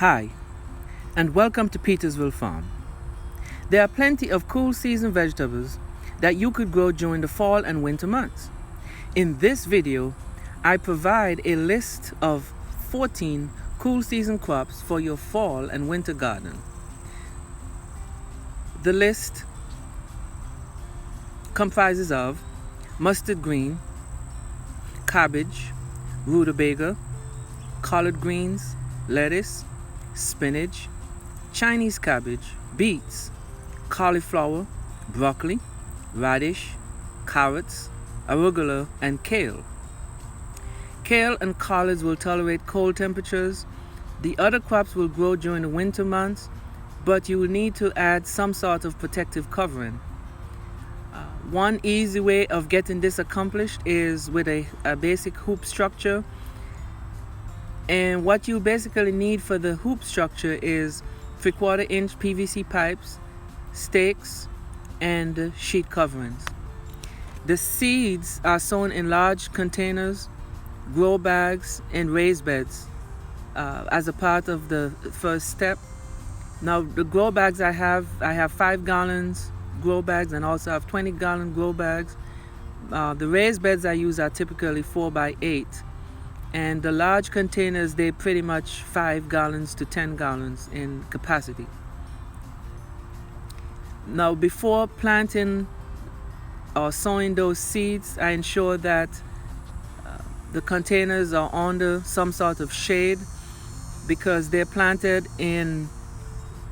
Hi, and welcome to Petersville Farm. There are plenty of cool season vegetables that you could grow during the fall and winter months. In this video, I provide a list of 14 cool season crops for your fall and winter garden. The list comprises of mustard green, cabbage, rutabaga, collard greens, lettuce, spinach, Chinese cabbage, beets, cauliflower, broccoli, radish, carrots, arugula, and kale. Kale and collards will tolerate cold temperatures. The other crops will grow during the winter months, but you will need to add some sort of protective covering. One easy way of getting this accomplished is with a basic hoop structure. And what you basically need for the hoop structure is 3/4 inch PVC pipes, stakes, and sheet coverings. The seeds are sown in large containers, grow bags, and raised beds as a part of the first step. Now the grow bags I have 5 gallons grow bags and also have 20-gallon grow bags. The raised beds I use are typically 4x8. And the large containers, they're pretty much 5 gallons to 10 gallons in capacity. Now, before planting or sowing those seeds, I ensure that the containers are under some sort of shade because they're planted in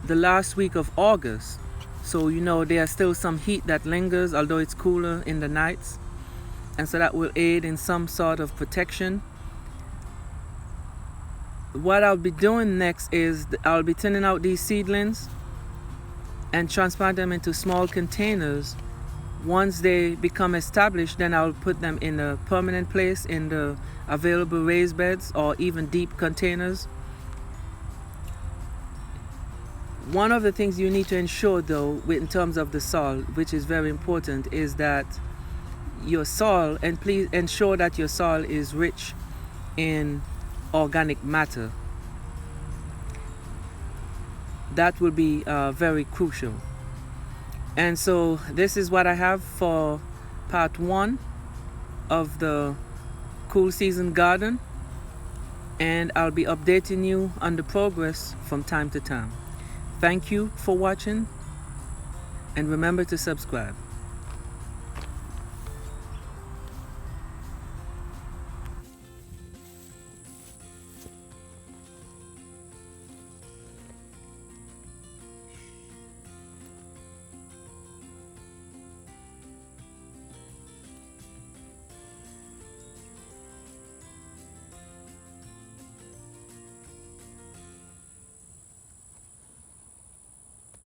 the last week of August. So, there's still some heat that lingers, although it's cooler in the nights. And so that will aid in some sort of protection. What I'll be doing next is I'll be thinning out these seedlings and transplant them into small containers. Once they become established, then I'll put them in a permanent place in the available raised beds or even deep containers. One of the things you need to ensure, though, in terms of the soil, which is very important, is that your soil, and please ensure that your soil is rich in organic matter. That will be very crucial. And so this is what I have for part 1 of the cool season garden, and I'll be updating you on the progress from time to time. Thank you for watching, and remember to subscribe.